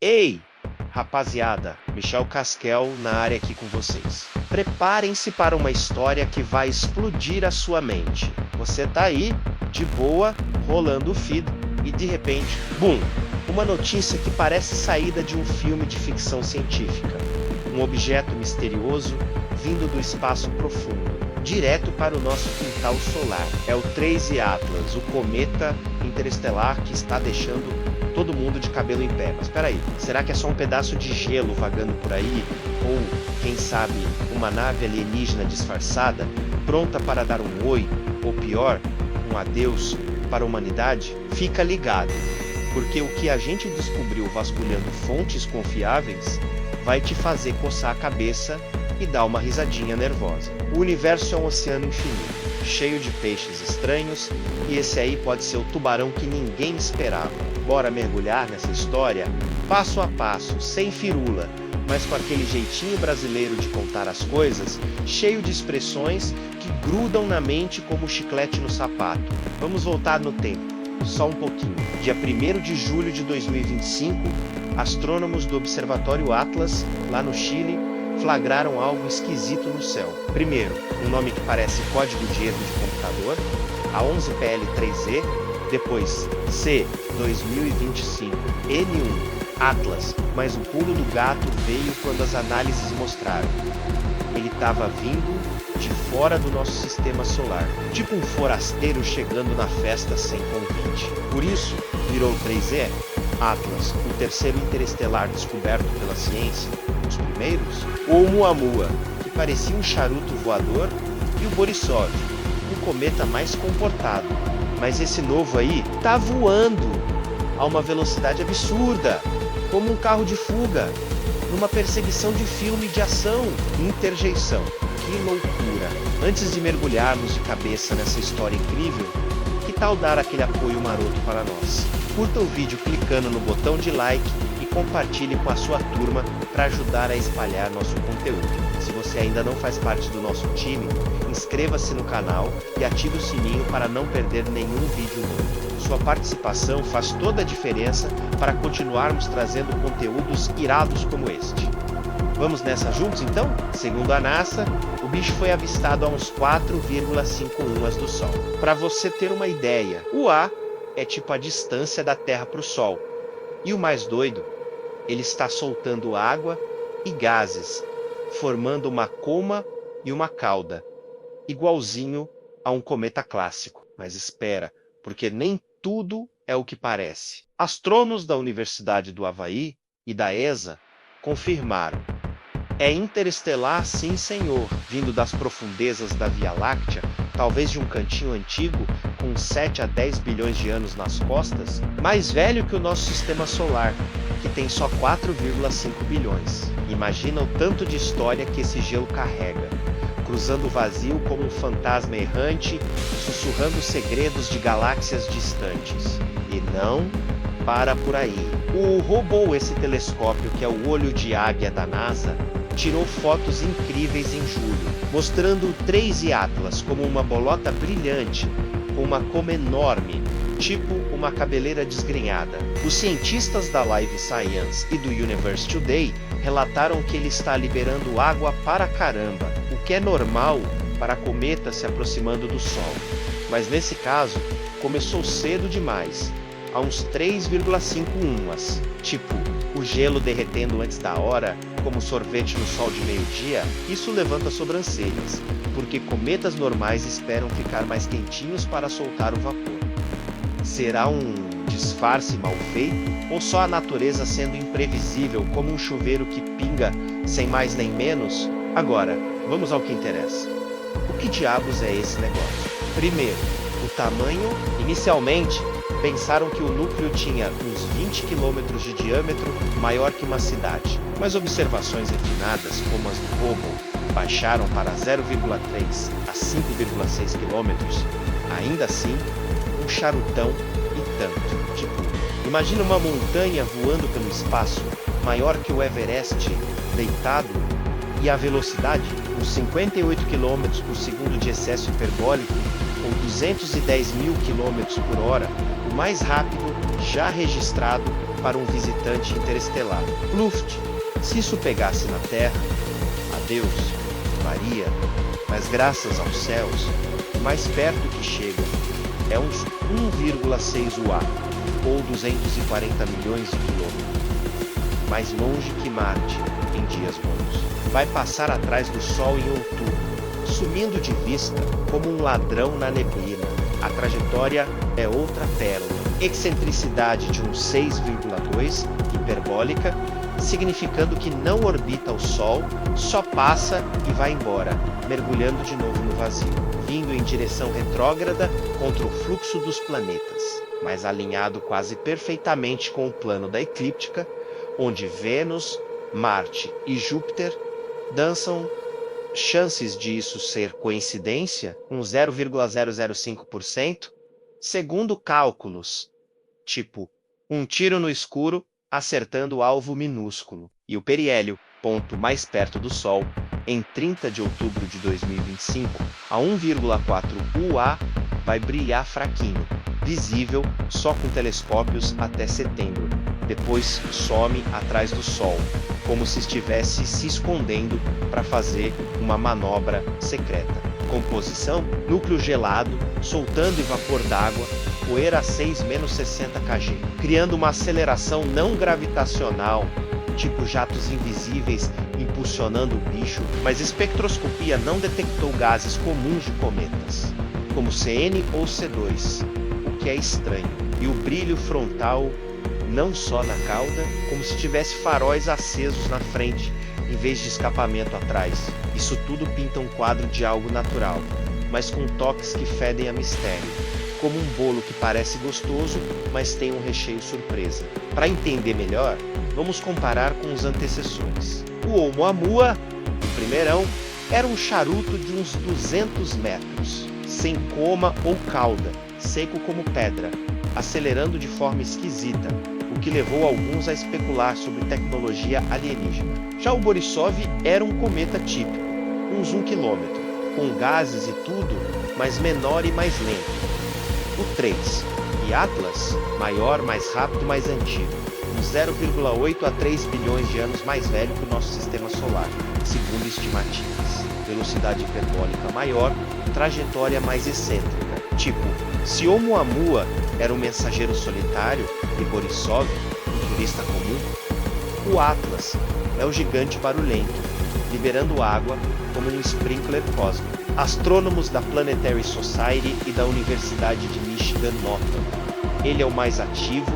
Ei, rapaziada, Michel Casquel na área aqui com vocês. Preparem-se para uma história que vai explodir a sua mente. Você tá aí, de boa, rolando o feed e de repente, bum! Uma notícia que parece saída de um filme de ficção científica. Um objeto misterioso vindo do espaço profundo, direto para o nosso quintal solar. É o 3I Atlas, o cometa interestelar que está deixando todo mundo de cabelo em pé. Mas peraí, será que é só um pedaço de gelo vagando por aí? Ou, quem sabe, uma nave alienígena disfarçada, pronta para dar um oi, ou pior, um adeus para a humanidade? Fica ligado, porque o que a gente descobriu vasculhando fontes confiáveis vai te fazer coçar a cabeça e dar uma risadinha nervosa. O universo é um oceano infinito, cheio de peixes estranhos, e esse aí pode ser o tubarão que ninguém esperava. Bora mergulhar nessa história, passo a passo, sem firula, mas com aquele jeitinho brasileiro de contar as coisas, cheio de expressões que grudam na mente como chiclete no sapato. Vamos voltar no tempo, só um pouquinho. Dia 1º de julho de 2025, astrônomos do Observatório Atlas, lá no Chile, flagraram algo esquisito no céu. Primeiro, um nome que parece código de erro de computador, a 11PL3E, depois C2025N1 Atlas, mas o pulo do gato veio quando as análises mostraram. Ele estava vindo de fora do nosso sistema solar, tipo um forasteiro chegando na festa sem convite. Por isso, virou 3E Atlas, o terceiro interestelar descoberto pela ciência. Os primeiros, o Oumuamua, que parecia um charuto voador, e o Borisov, um cometa mais comportado. Mas esse novo aí tá voando a uma velocidade absurda, como um carro de fuga, numa perseguição de filme de ação, interjeição. Que loucura! Antes de mergulharmos de cabeça nessa história incrível, que tal dar aquele apoio maroto para nós? Curta o vídeo clicando no botão de like e compartilhe com a sua turma para ajudar a espalhar nosso conteúdo. Se você ainda não faz parte do nosso time, inscreva-se no canal e ative o sininho para não perder nenhum vídeo novo. Sua participação faz toda a diferença para continuarmos trazendo conteúdos irados como este. Vamos nessa juntos então? Segundo a NASA, o bicho foi avistado a uns 4,5 luas do Sol. Para você ter uma ideia, o A é tipo a distância da Terra para o Sol. E o mais doido, ele está soltando água e gases, formando uma coma e uma cauda, igualzinho a um cometa clássico. Mas espera, porque nem tudo é o que parece. Astrônomos da Universidade do Havaí e da ESA confirmaram. É interestelar, sim senhor, vindo das profundezas da Via Láctea, talvez de um cantinho antigo, com 7 a 10 bilhões de anos nas costas, mais velho que o nosso sistema solar, que tem só 4,5 bilhões. Imagina o tanto de história que esse gelo carrega, cruzando o vazio como um fantasma errante, sussurrando segredos de galáxias distantes. E não para por aí. Roubou esse telescópio, que é o olho de águia da NASA, tirou fotos incríveis em julho, mostrando o 3I Atlas como uma bolota brilhante, com uma coma enorme, tipo uma cabeleira desgrenhada. Os cientistas da Live Science e do Universe Today relataram que ele está liberando água para caramba, o que é normal para cometas se aproximando do Sol. Mas nesse caso, começou cedo demais, a uns 3,5 umas, tipo o gelo derretendo antes da hora, como sorvete no sol de meio-dia. Isso levanta sobrancelhas, porque cometas normais esperam ficar mais quentinhos para soltar o vapor. Será um disfarce mal feito? Ou só a natureza sendo imprevisível, como um chuveiro que pinga sem mais nem menos? Agora, vamos ao que interessa. O que diabos é esse negócio? Primeiro, o tamanho. Inicialmente, pensaram que o núcleo tinha uns 20 km de diâmetro, maior que uma cidade. Mas observações refinadas, como as do Hubble, baixaram para 0,3 a 5,6 km. Ainda assim, um charutão e tanto. Tipo, imagina uma montanha voando pelo espaço, maior que o Everest, deitado, e a velocidade, uns 58 km por segundo de excesso hiperbólico, ou 210 mil km por hora, o mais rápido já registrado para um visitante interestelar. Luft, se isso pegasse na Terra, adeus, Maria, mas graças aos céus, o mais perto que chega é uns 1,6 UA, ou 240 milhões de quilômetros. Mais longe que Marte, em dias bons. Vai passar atrás do Sol em outubro, sumindo de vista como um ladrão na neblina. A trajetória é outra pérola. Excentricidade de uns 6,2, hiperbólica, significando que não orbita o Sol, só passa e vai embora, mergulhando de novo no vazio, vindo em direção retrógrada contra o fluxo dos planetas, mas alinhado quase perfeitamente com o plano da eclíptica, onde Vênus, Marte e Júpiter dançam. Chances de isso ser coincidência, um 0,005%, segundo cálculos, tipo um tiro no escuro acertando o alvo minúsculo. E o periélio, ponto mais perto do Sol, em 30 de outubro de 2025, a 1,4 UA, vai brilhar fraquinho, visível só com telescópios até setembro. Depois some atrás do Sol, como se estivesse se escondendo para fazer uma manobra secreta. Composição: núcleo gelado, soltando vapor d'água, poeira a 6-60 kg, criando uma aceleração não gravitacional, tipo jatos invisíveis impulsionando o bicho, mas espectroscopia não detectou gases comuns de cometas, como CN ou C2, o que é estranho. E o brilho frontal não só na cauda, como se tivesse faróis acesos na frente, em vez de escapamento atrás. Isso tudo pinta um quadro de algo natural, mas com toques que fedem a mistério, como um bolo que parece gostoso, mas tem um recheio surpresa. Para entender melhor, vamos comparar com os antecessores. O Oumuamua, o primeirão, era um charuto de uns 200 metros, sem coma ou cauda, seco como pedra, acelerando de forma esquisita, o que levou alguns a especular sobre tecnologia alienígena. Já o Borisov era um cometa típico, uns 1 quilômetro, com gases e tudo, mas menor e mais lento. O 3, e Atlas, maior, mais rápido, mais antigo, uns 0,8 a 3 bilhões de anos mais velho que o nosso sistema solar, segundo estimativas. Velocidade hiperbólica maior, trajetória mais excêntrica. Tipo, se Oumuamua era um mensageiro solitário e Borisov, um turista comum, o Atlas é o gigante barulhento, liberando água como um sprinkler cósmico. Astrônomos da Planetary Society e da Universidade de Michigan notam: ele é o mais ativo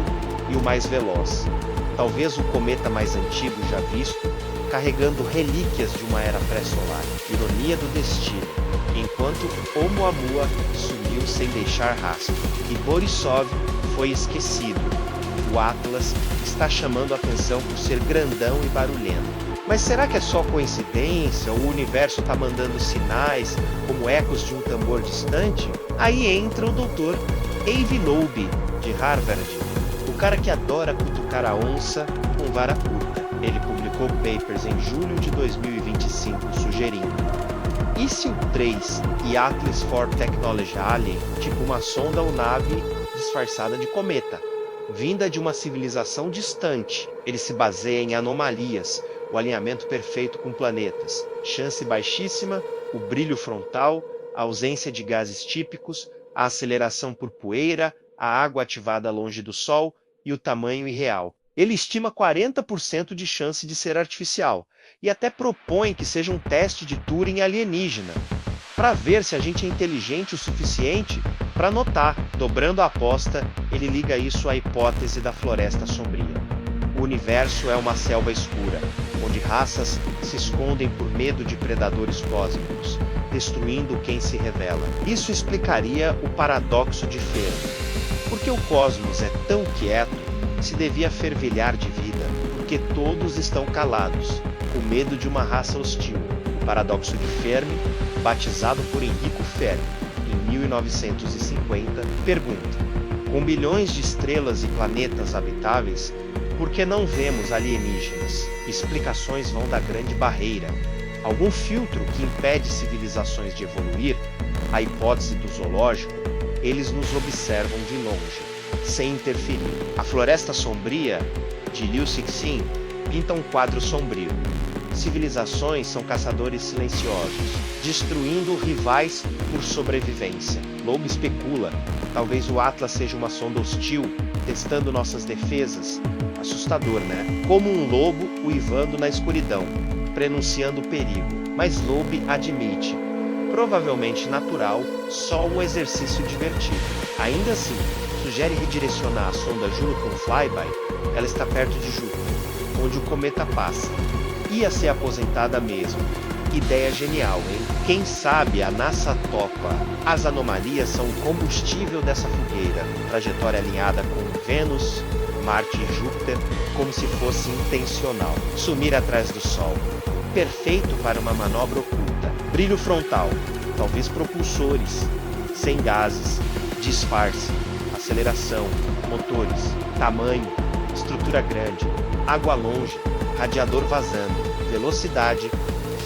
e o mais veloz, talvez o cometa mais antigo já visto, carregando relíquias de uma era pré-solar. Ironia do destino, enquanto Oumuamua sumiu sem deixar rastro e Borisov foi esquecido, o Atlas está chamando a atenção por ser grandão e barulhento. Mas será que é só coincidência, ou o universo está mandando sinais, como ecos de um tambor distante? Aí entra o Dr. Avi Loeb, de Harvard, o cara que adora cutucar a onça com vara curta. Ele publicou papers em julho de 2025 sugerindo: e se o 3 e Atlas for Technology Alien, tipo uma sonda ou nave disfarçada de cometa, vinda de uma civilização distante? Ele se baseia em anomalias, o alinhamento perfeito com planetas, chance baixíssima, o brilho frontal, a ausência de gases típicos, a aceleração por poeira, a água ativada longe do Sol e o tamanho irreal. Ele estima 40% de chance de ser artificial e até propõe que seja um teste de Turing alienígena, para ver se a gente é inteligente o suficiente para notar. Dobrando a aposta, ele liga isso à hipótese da floresta sombria. O universo é uma selva escura, onde raças se escondem por medo de predadores cósmicos, destruindo quem se revela. Isso explicaria o paradoxo de Fermi. Porque o cosmos é tão quieto, se devia fervilhar de vida, porque todos estão calados, com medo de uma raça hostil. O paradoxo de Fermi, batizado por Enrico Fermi, em 1950, pergunta: com bilhões de estrelas e planetas habitáveis, por que não vemos alienígenas? Explicações vão da Grande Barreira. Algum filtro que impede civilizações de evoluir? A hipótese do zoológico? Eles nos observam de longe. sem interferir. A Floresta Sombria, de Liu Cixin, pinta um quadro sombrio. Civilizações são caçadores silenciosos, destruindo rivais por sobrevivência. Lobo especula, talvez o Atlas seja uma sonda hostil, testando nossas defesas. Assustador, né? Como um lobo uivando na escuridão, prenunciando o perigo. Mas Loeb admite, provavelmente natural, só um exercício divertido. Ainda assim, sugere redirecionar a sonda Juno com Flyby. Ela está perto de Júpiter, onde o cometa passa. Ia ser aposentada mesmo. Ideia genial, hein? Quem sabe a NASA topa. As anomalias são o combustível dessa fogueira. Trajetória alinhada com Vênus, Marte e Júpiter, como se fosse intencional. Sumir atrás do Sol. Perfeito para uma manobra oculta. Brilho frontal, talvez propulsores, sem gases, disfarce, aceleração, motores, tamanho, estrutura grande, água longe, radiador vazando, velocidade,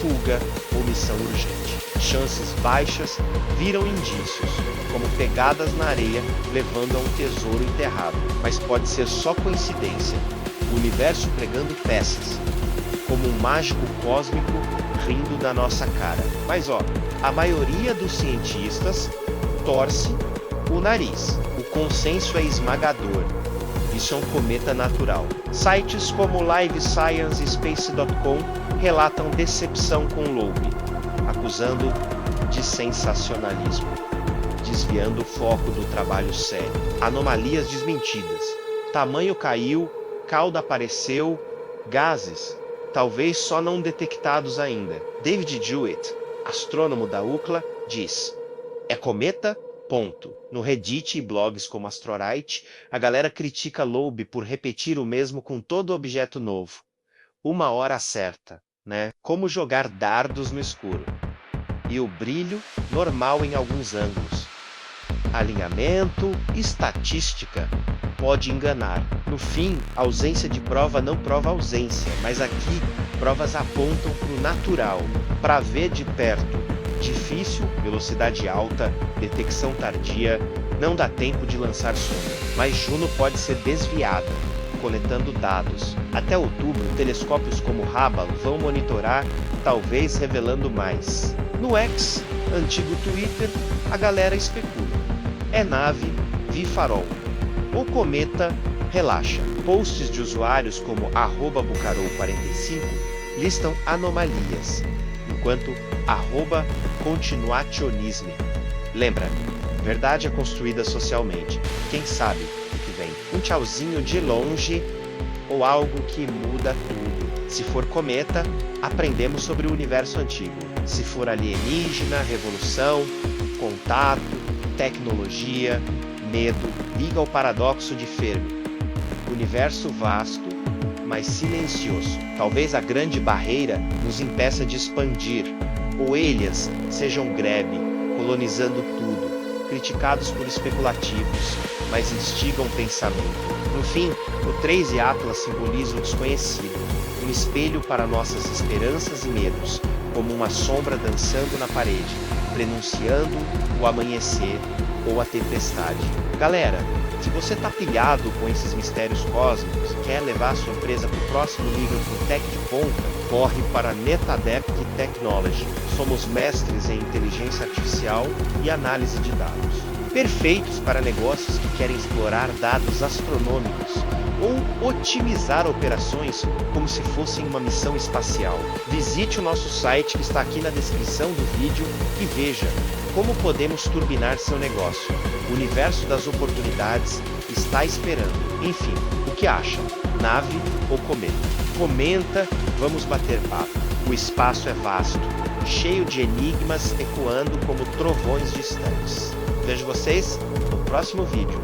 fuga ou missão urgente. Chances baixas viram indícios, como pegadas na areia levando a um tesouro enterrado. Mas pode ser só coincidência. O universo pregando peças, como um mágico cósmico rindo da nossa cara. Mas a maioria dos cientistas torce o nariz. O consenso é esmagador. Isso é um cometa natural. Sites como LiveScience e Space.com relatam decepção com Loeb, acusando de sensacionalismo, desviando o foco do trabalho sério. Anomalias desmentidas. Tamanho caiu, cauda apareceu, gases, talvez só não detectados ainda. David Jewett, astrônomo da UCLA, diz: é cometa? Ponto. No Reddit e blogs como Astrorite, a galera critica Loeb por repetir o mesmo com todo objeto novo. Uma hora certa, né? Como jogar dardos no escuro. E o brilho normal em alguns ângulos. Alinhamento, estatística, pode enganar. No fim, a ausência de prova não prova ausência, mas aqui provas apontam para o natural, para ver de perto. Difícil, velocidade alta, detecção tardia, não dá tempo de lançar sonda. Mas Juno pode ser desviada, coletando dados. Até outubro, telescópios como Hubble vão monitorar, talvez revelando mais. No X, antigo Twitter, a galera especula. É nave, vi farol. O cometa, relaxa. Posts de usuários como @bucarou45 listam anomalias, enquanto @continuationisme. Lembra, verdade é construída socialmente. Quem sabe o que vem? Um tchauzinho de longe ou algo que muda tudo. Se for cometa, aprendemos sobre o universo antigo. Se for alienígena, revolução, contato, tecnologia, medo, liga ao paradoxo de Fermi. Universo vasto, mas silencioso. Talvez a grande barreira nos impeça de expandir. Oelhas sejam grebe, colonizando tudo, criticados por especulativos, mas instigam pensamento. No fim, o 3 e Atlas simbolizam o desconhecido, um espelho para nossas esperanças e medos, como uma sombra dançando na parede, prenunciando o amanhecer ou a tempestade. Galera, se você tá pilhado com esses mistérios cósmicos, quer levar a sua empresa para o próximo nível com tech de ponta, corre para Netadept Technology. Somos mestres em inteligência artificial e análise de dados. Perfeitos para negócios que querem explorar dados astronômicos ou otimizar operações como se fossem uma missão espacial. Visite o nosso site que está aqui na descrição do vídeo e veja como podemos turbinar seu negócio. O universo das oportunidades está esperando. Enfim, o que acha? Nave ou cometa? Comenta, vamos bater papo. O espaço é vasto, cheio de enigmas ecoando como trovões distantes. Vejo vocês no próximo vídeo.